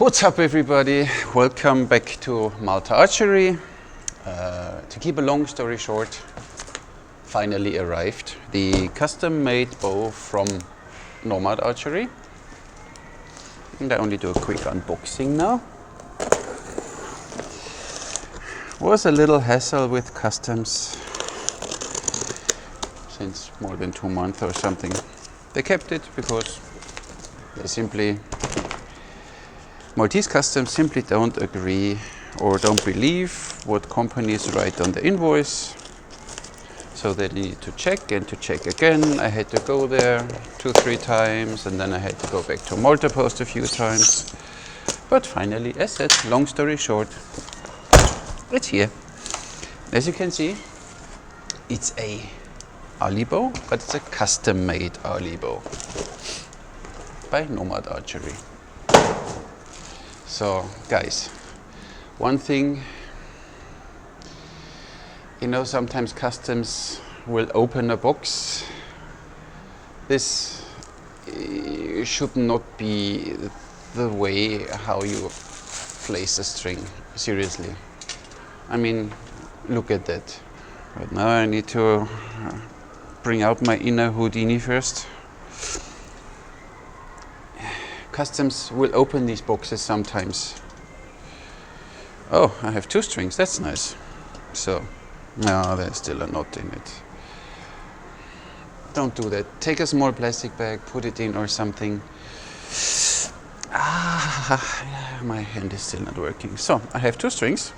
What's up everybody, welcome back to Malta Archery. To keep a long story short, finally arrived the custom made bow from Nomad Archery. And I only do a quick unboxing now. Was a little hassle with customs since more than 2 months or something. They kept it because they simply Maltese customs simply don't agree or don't believe what companies write on the invoice. So they need to check and to check again. I had to go there 2-3 times and then I had to go back to Malta Post a few times. But finally, as said, long story short, it's here. As you can see, it's a Annibale, but it's a custom made Annibale by Nomad Archery. So guys, one thing, you know, sometimes customs will open a box. This should not be the way how you place a string, seriously. I mean, look at that. But now I need to bring out my inner Houdini first. Customs will open these boxes sometimes. Oh, I have 2 strings, that's nice. So, no, there's still a knot in it. Don't do that. Take a small plastic bag, put it in or something. My hand is still not working. So, I have 2 strings.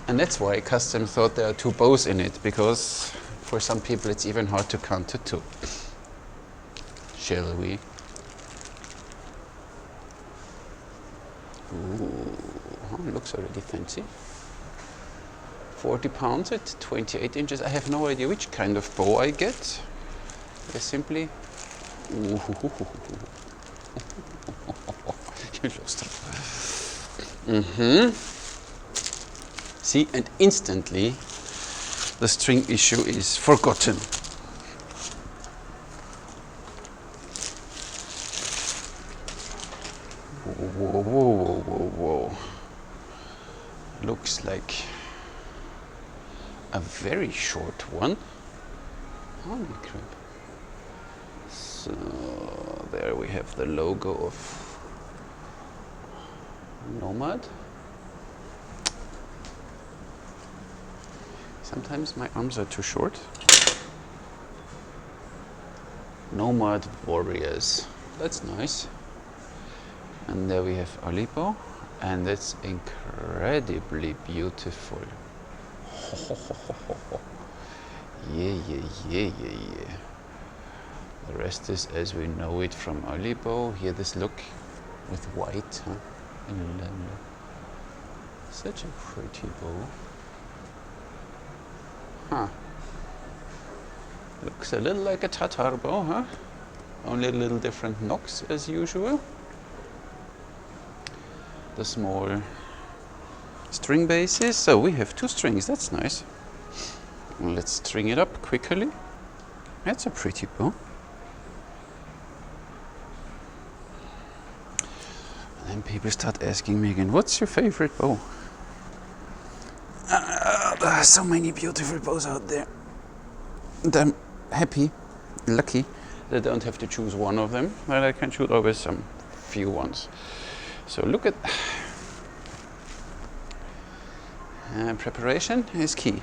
And that's why customs thought there are 2 bows in it, because for some people it's even hard to count to 2. Shall we? Ooh, looks already fancy. 40 pounds at 28 inches. I have no idea which kind of bow I get. I simply... Ooh. You lost it. See, and instantly the string issue is forgotten. Whoa. Looks like a very short one. Holy crap. So there we have the logo of Nomad. Sometimes my arms are too short. Nomad Warriors. That's nice. And there we have Annibale, and that's incredibly beautiful. Yeah. The rest is as we know it from Annibale. Here this look with white, huh? And such a pretty bow. Huh. Looks a little like a Tatar bow, huh? Only a little different nocks as usual. The small string bases. So we have 2 strings, that's nice. Let's string it up quickly. That's a pretty bow. And then people start asking me again, what's your favorite bow? There are so many beautiful bows out there. And I'm happy, lucky, that I don't have to choose one of them, but I can choose always some few ones. So look at preparation is key.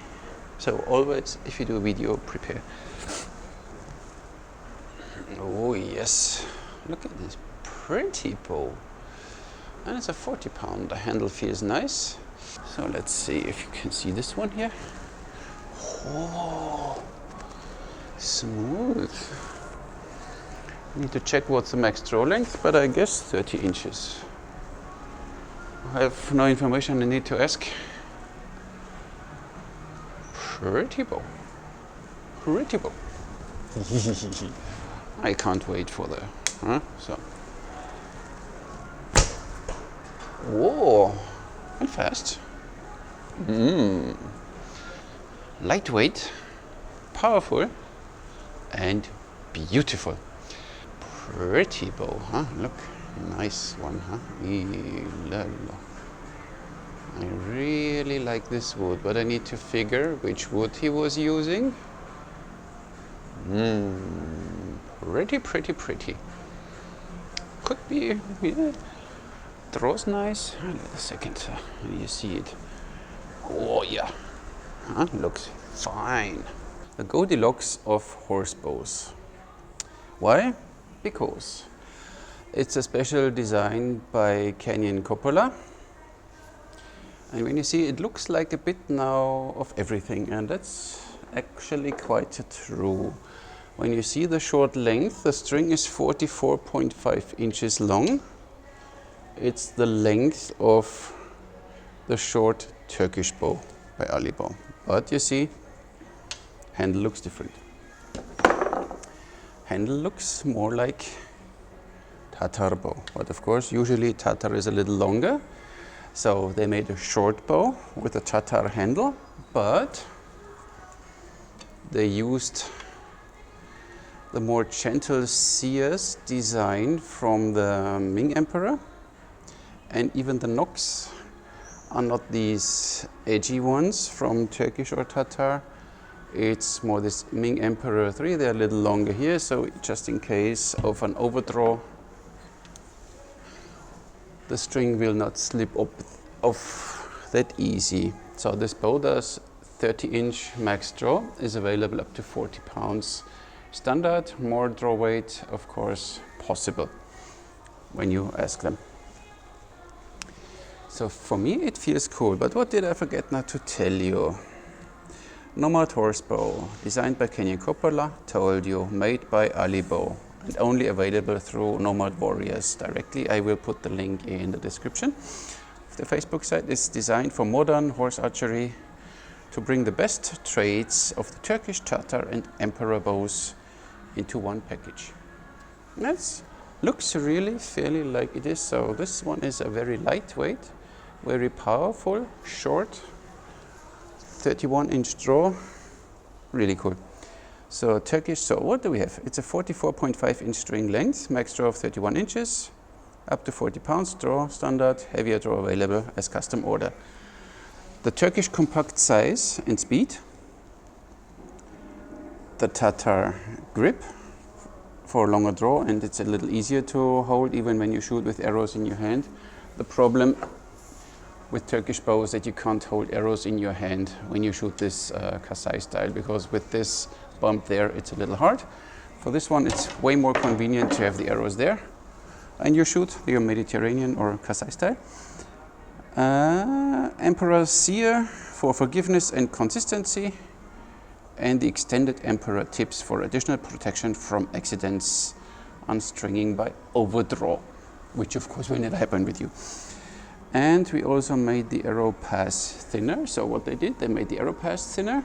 So always, if you do a video, prepare. Oh yes, look at this pretty bow. And it's a 40 pound. The handle feels nice. So let's see if you can see this one here. Oh, smooth. Need to check what's the max draw length, but I guess 30 inches. I have no information I need to ask. Pretty bow. Pretty bow. I can't wait for the, so. Whoa, and fast. Lightweight, powerful, and beautiful. Pretty bow, huh? Look. Nice one, huh? I really like this wood, but I need to figure which wood he was using. Pretty. Could be, yeah. Throw's nice. Wait a second, you see it. Oh yeah, huh? Looks fine. The Goldilocks of horsebows. Why? Because it's a special design by Canyon Coppola. And when you see, it looks like a bit now of everything, and that's actually quite true. When you see the short length, the string is 44.5 inches long. It's the length of the short Turkish bow by Annibale. But you see, handle looks different. Handle looks more like Tatar bow. But of course, usually Tatar is a little longer. So they made a short bow with a Tatar handle, but they used the more gentle sears design from the Ming Emperor, and even the nocks are not these edgy ones from Turkish or Tatar. It's more this Ming Emperor 3. They're a little longer here, so just in case of an overdraw, the string will not slip up off that easy. So this bow does 30-inch max draw, is available up to 40 pounds standard. More draw weight, of course, possible when you ask them. So for me, it feels cool. But what did I forget now to tell you? Nomad Horsebow, designed by Canyon Coppola, told you, made by Annibale, and only available through Nomad Warriors directly. I will put the link in the description. The Facebook site is designed for modern horse archery to bring the best traits of the Turkish, Tatar and Emperor bows into one package. That looks really fairly like it is. So this one is a very lightweight, very powerful, short, 31-inch draw, really cool. So Turkish, so what do we have? It's a 44.5-inch string length, max draw of 31 inches, up to 40 pounds draw, standard, heavier draw available as custom order. The Turkish compact size and speed, the Tatar grip for longer draw, and it's a little easier to hold even when you shoot with arrows in your hand. The problem with Turkish bow is that you can't hold arrows in your hand when you shoot this Kasai style, because with this bump there it's a little hard. For this one it's way more convenient to have the arrows there and you shoot your Mediterranean or Kasai style. Emperor sear for forgiveness and consistency, and the extended Emperor tips for additional protection from accidents, unstringing by overdraw, which of course will never happen with you. And we also made the arrow pass thinner. So what they did, they made the arrow pass thinner.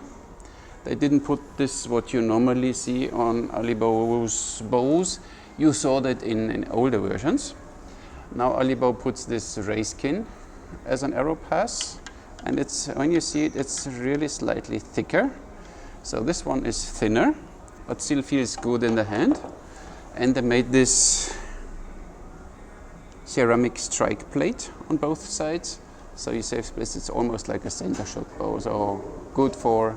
They didn't put this, what you normally see on Annibale's bows. You saw that in older versions. Now Annibale puts this racekin as an arrow pass, and it's, when you see it, it's really slightly thicker. So this one is thinner, but still feels good in the hand. And they made this ceramic strike plate on both sides, so you save space. It's almost like a center shot bow, so good for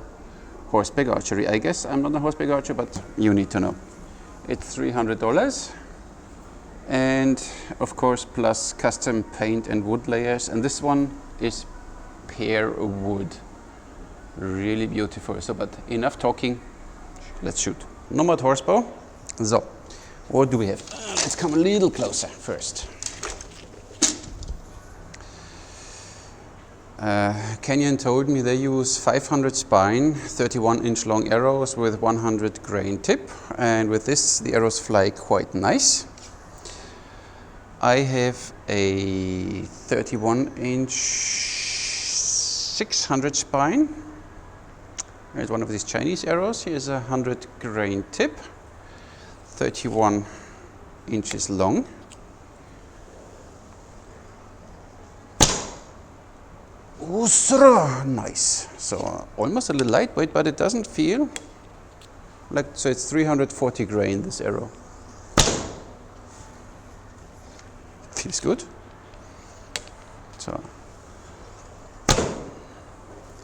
horseback archery, I guess. I'm not a horseback archer, but you need to know. It's $300, and of course plus custom paint and wood layers, and this one is pear wood, really beautiful. So, but enough talking, let's shoot. Nomad Horsebow. So what do we have? Let's come a little closer first. Canyon told me they use 500 spine, 31-inch long arrows with 100 grain tip, and with this the arrows fly quite nice. I have a 31-inch 600 spine. Here's one of these Chinese arrows. Here's a 100 grain tip, 31 inches long. Nice. So almost a little lightweight, but it doesn't feel like, so it's 340 grain, this arrow. feels good. So,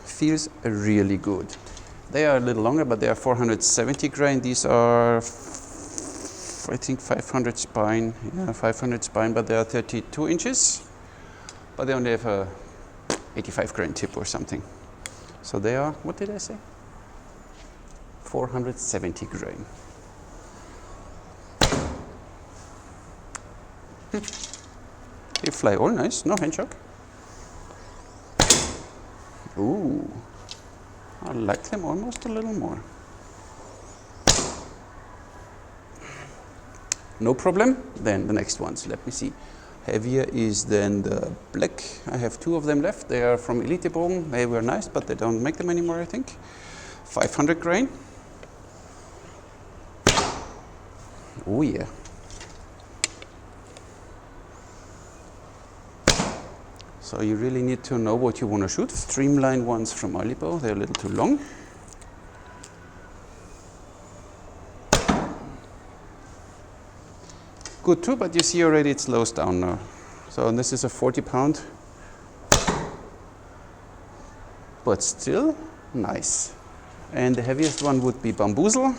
feels really good. They are a little longer, but they are 470 grain. These are, I think, 500 spine. Yeah, 500 spine, but they are 32 inches. But they only have a 85 grain tip or something. So they are, what did I say? 470 grain. They fly all nice, no hand shock. Ooh, I like them almost a little more. No problem. Then the next ones, let me see. Heavier is then the black. I have 2 of them left. They are from Elitebogen. They were nice, but they don't make them anymore, I think. 500 grain. Oh yeah. So you really need to know what you want to shoot. Streamline ones from Annibale, they're a little too long. Good too, but you see already it slows down now. So this is a 40-pound, but still nice. And the heaviest one would be Bamboozle.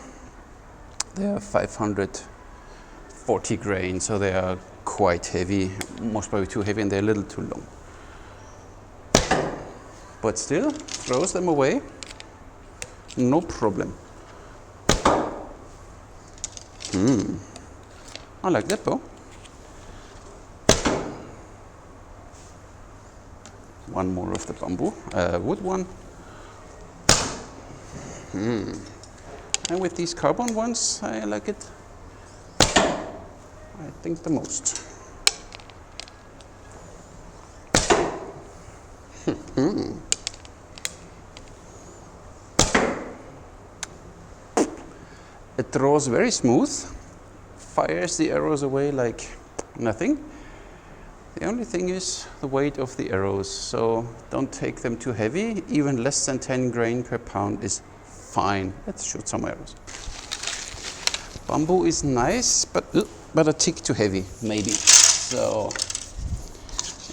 They are 540 grain, so they are quite heavy, most probably too heavy, and they're a little too long. But still, throws them away, no problem. I like that bow. One more of the bamboo, wood one. And with these carbon ones, I like it, I think, the most. It draws very smooth, fires the arrows away like nothing. The only thing is the weight of the arrows, so don't take them too heavy. Even less than 10 grain per pound is fine. Let's shoot some arrows. Bamboo is nice, but a tick too heavy, maybe. So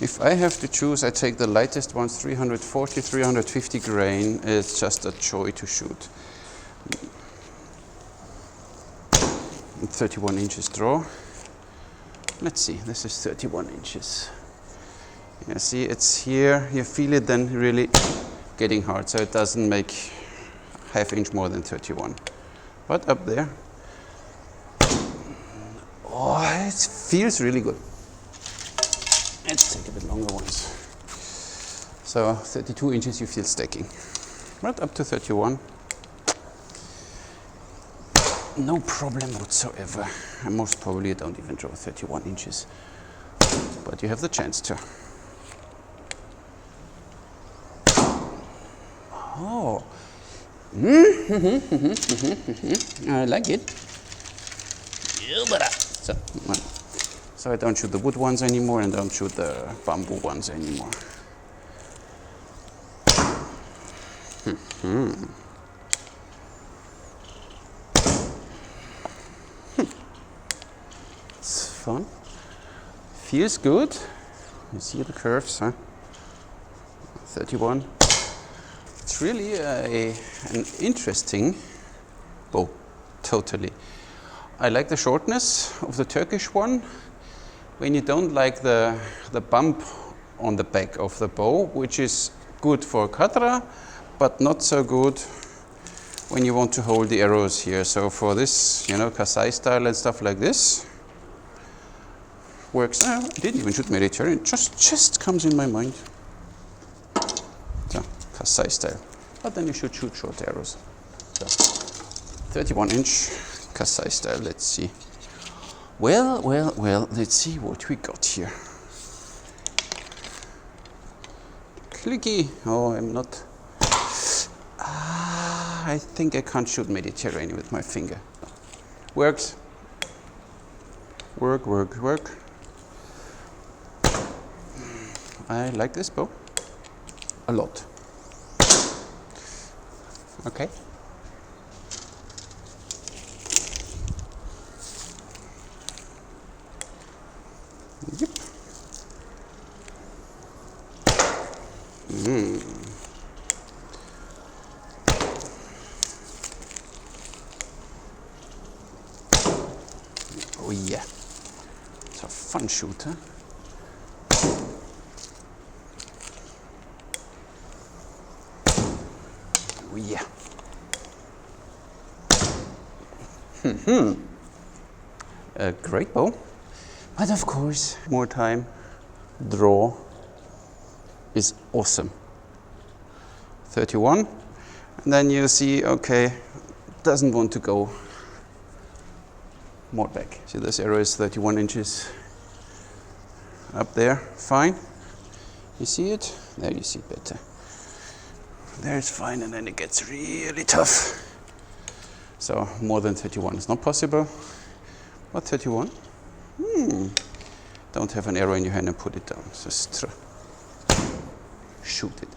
if I have to choose, I take the lightest ones, 340, 350 grain. It's just a joy to shoot. 31 inches draw. Let's see, this is 31 inches. Yeah, see, it's here, you feel it then really getting hard, so it doesn't make half inch more than 31. But up there, oh, it feels really good. Let's take a bit longer ones. So 32 inches you feel stacking, but up to 31. No problem whatsoever. And most probably you don't even draw 31 inches, but you have the chance to. Oh, I like it. So I don't shoot the wood ones anymore and don't shoot the bamboo ones anymore. It's fun. Feels good. You see the curves, huh? 31. It's really an interesting bow, totally. I like the shortness of the Turkish one. When you don't like the bump on the back of the bow, which is good for katra, but not so good when you want to hold the arrows here. So for this, you know, Kasai style and stuff like this, works. I didn't even shoot Mediterranean, just comes in my mind. So, Kasai style. But then you should shoot short arrows. So, 31 inch Kasai style, let's see. Well, let's see what we got here. Clicky. Oh, I'm not. I think I can't shoot Mediterranean with my finger. Works. Work. I like this bow a lot. Okay. Yep. yeah. It's a fun shooter. Oh yeah. A great bow. But of course, more time, draw is awesome. 31. And then you see, okay, doesn't want to go more back. See, this arrow is 31 inches up there, fine. You see it? There you see it better. There it's fine, and then it gets really tough. So more than 31 is not possible. What, 31? Don't have an arrow in your hand and put it down. Just shoot it.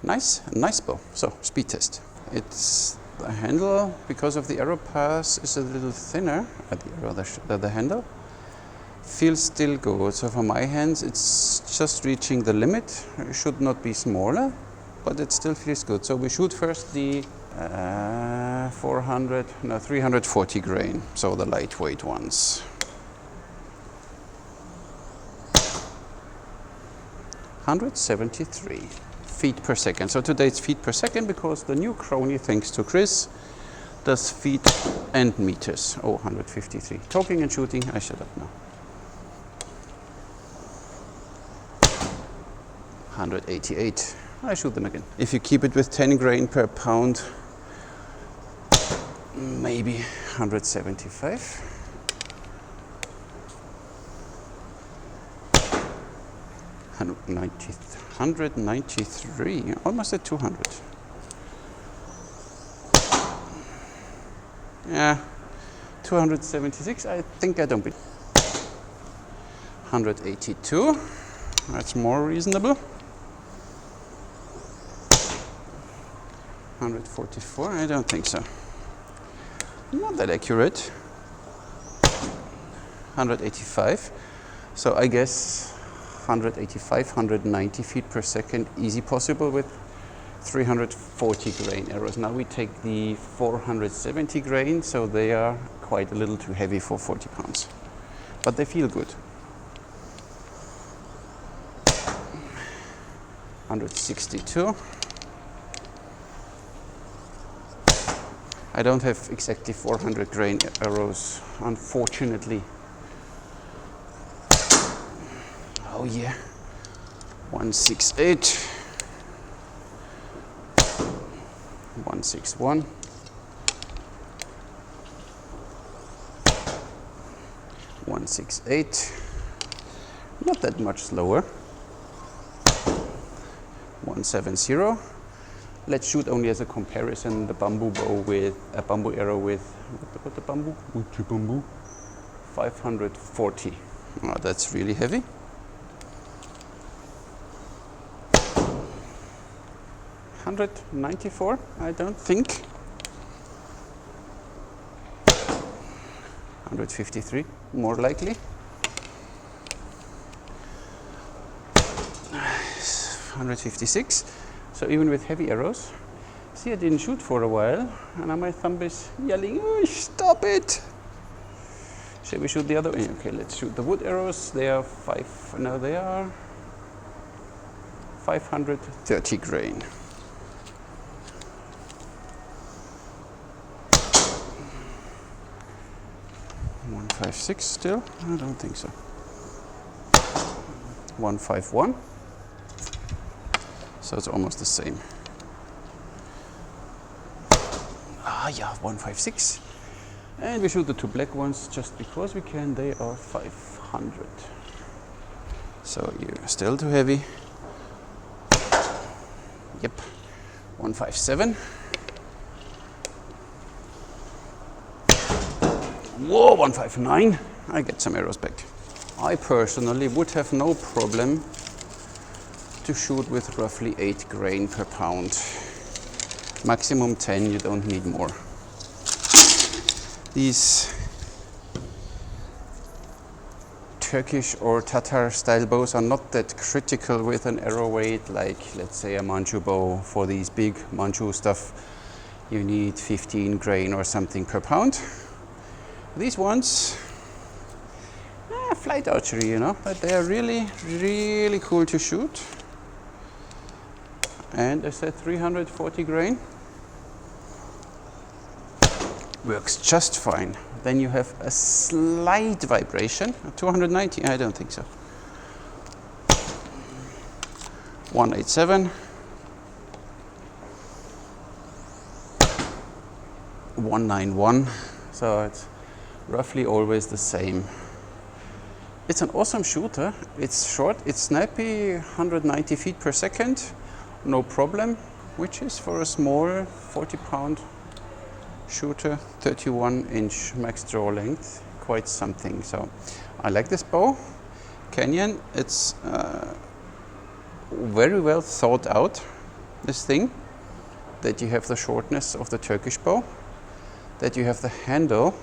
Nice bow. So, speed test. It's the handle, because of the arrow pass, is a little thinner at the handle. Feels still good. So for my hands, it's just reaching the limit. It should not be smaller, but it still feels good. So we shoot first the 340 grain, so the lightweight ones. 173 feet per second. So today it's feet per second because the new crony, thanks to Chris, does feet and meters. Oh, 153. Talking and shooting, I shut up now. 188. I shoot them again. If you keep it with 10 grain per pound, maybe 175. 193, almost at 200. Yeah, 276, I think I don't beat. 182, that's more reasonable. 144, I don't think so. Not that accurate. 185, so I guess 185, 190 feet per second, easy possible with 340 grain arrows. Now we take the 470 grain, so they are quite a little too heavy for 40 pounds. But they feel good. 162. I don't have exactly 400 grain arrows, unfortunately. Oh yeah, 168, 161, 168, not that much slower, 170. Let's shoot only as a comparison the bamboo bow with a bamboo arrow with, what the bamboo? 540. Oh, that's really heavy. 194, I don't think. 153, more likely. 156. So even with heavy arrows, see, I didn't shoot for a while, and now my thumb is yelling, oh, stop it! Shall we shoot the other way? Okay, let's shoot the wood arrows. They are 530 grain. 156 still? I don't think so. 151. So it's almost the same. Ah, yeah, 156. And we shoot the two black ones just because we can. They are 500. So you're still too heavy. Yep. 157. Whoa, 159. I get some arrows back. I personally would have no problem to shoot with roughly 8 grain per pound. Maximum 10, you don't need more. These Turkish or Tatar style bows are not that critical with an arrow weight, like let's say a Manchu bow. For these big Manchu stuff, you need 15 grain or something per pound. These ones, flight archery, you know, but they are really, really cool to shoot. And I said 340 grain. Works just fine. Then you have a slight vibration. 290, I don't think so. 187. 191. So it's roughly always the same. It's an awesome shooter. It's short, it's snappy, 190 feet per second, no problem, which is for a small 40-pound shooter, 31-inch max draw length, quite something. So I like this bow. Canyon, it's very well thought out, this thing, that you have the shortness of the Turkish bow, that you have the handle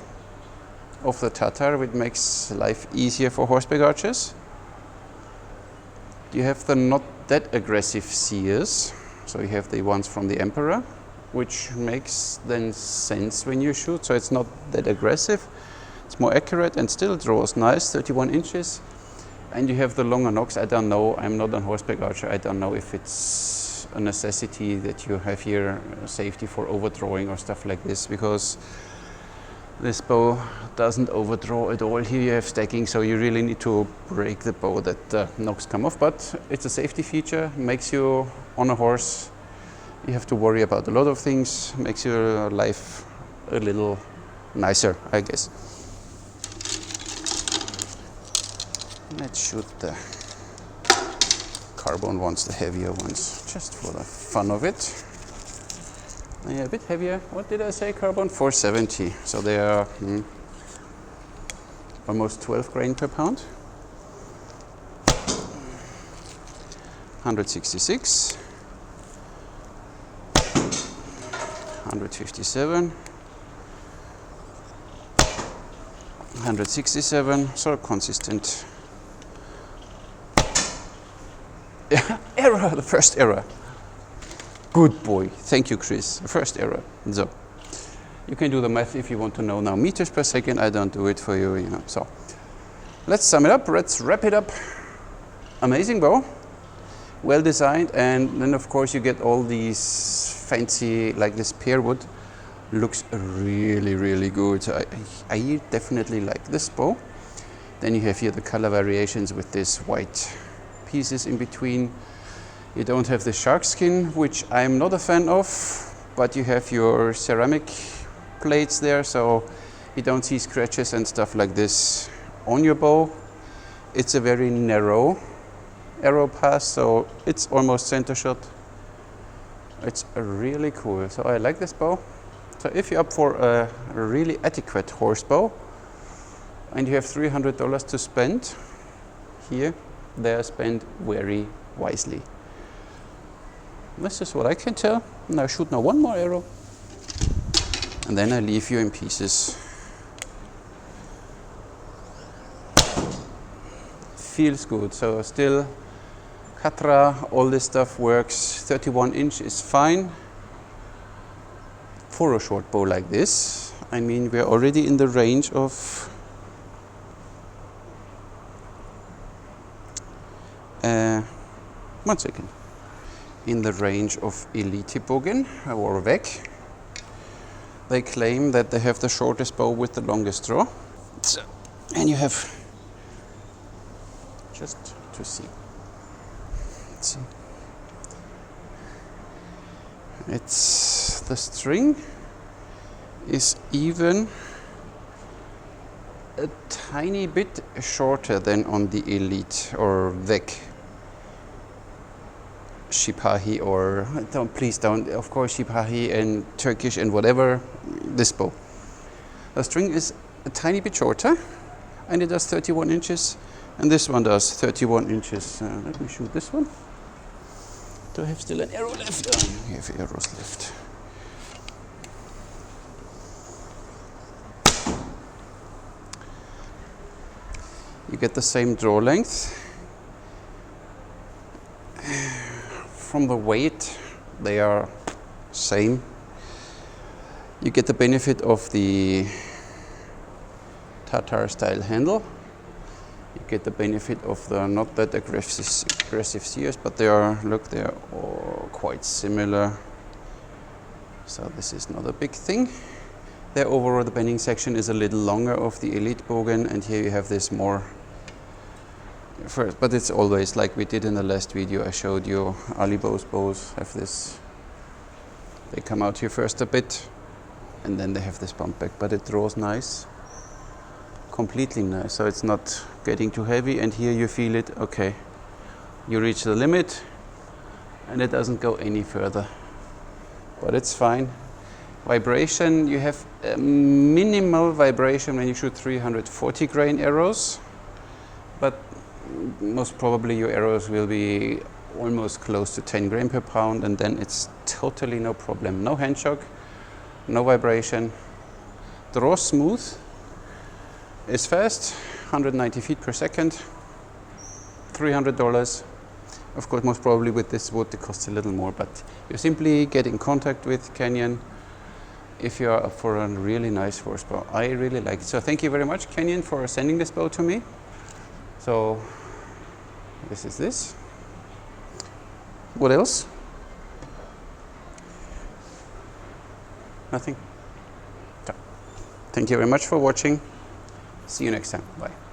of the Tatar, which makes life easier for horseback archers. You have the not that aggressive sears, so you have the ones from the Emperor, which makes then sense when you shoot, so it's not that aggressive, it's more accurate and still draws nice, 31 inches. And you have the longer nocks. I don't know, I'm not a horseback archer, I don't know if it's a necessity that you have here safety for overdrawing or stuff like this, because this bow doesn't overdraw at all. Here you have stacking, so you really need to break the bow that the nocks come off, but it's a safety feature, makes you on a horse, you have to worry about a lot of things, makes your life a little nicer, I guess. Let's shoot the carbon ones, the heavier ones, just for the fun of it. Yeah, a bit heavier. What did I say? Carbon 470. So they are almost 12 grain per pound. 166. 157. 167. So consistent. Yeah, error, the first error. Good boy. Thank you, Chris. First error. So you can do the math if you want to know now. Meters per second, I don't do it for you, you know. So let's sum it up. Let's wrap it up. Amazing bow. Well designed. And then, of course, you get all these fancy, like this pear wood. Looks really, really good. So I definitely like this bow. Then you have here the color variations with this white pieces in between. You don't have the shark skin, which I'm not a fan of, but you have your ceramic plates there, so you don't see scratches and stuff like this on your bow. It's a very narrow arrow pass, so it's almost center shot. It's really cool, so I like this bow. So if you're up for a really adequate horse bow and you have $300 to spend, here they are spent very wisely. This is what I can tell. Now shoot now one more arrow, and then I leave you in pieces. Feels good. So still, Katra, all this stuff works. 31 inch is fine for a short bow like this. I mean, we're already in the range of 1 second. In the range of Elitebogen or Weg. They claim that they have the shortest bow with the longest draw. So, and you have, just to see. Let's see. It's the string is even a tiny bit shorter than on the Elite or Weg. Shipahi or please don't, of course Shipahi and Turkish and whatever, this bow. The string is a tiny bit shorter and it does 31 inches and this one does 31 inches. Let me shoot this one. Do I have still an arrow left? Oh, I have arrows left. You get the same draw length. From the weight, they are same. You get the benefit of the Tatar style handle. You get the benefit of the not that aggressive sears, but they are, look, they are all quite similar. So this is not a big thing. There overall the bending section is a little longer of the Elite Bogen, and here you have this more first, but it's always like we did in the last video. I showed you Annibale's bows have this, they come out here first a bit and then they have this bump back, but it draws nice, completely nice, so it's not getting too heavy. And here you feel it, okay, you reach the limit and it doesn't go any further, but it's fine. Vibration, you have a minimal vibration when you shoot 340 grain arrows, but most probably your arrows will be almost close to 10 grain per pound, and then it's totally no problem. No hand shock, no vibration, draws smooth, is fast, 190 feet per second, $300. Of course, most probably with this wood it costs a little more, but you simply get in contact with Canyon if you are up for a really nice horsebow. I really like it. So thank you very much, Canyon, for sending this bow to me. So this is this. What else? Nothing? So, thank you very much for watching. See you next time. Bye.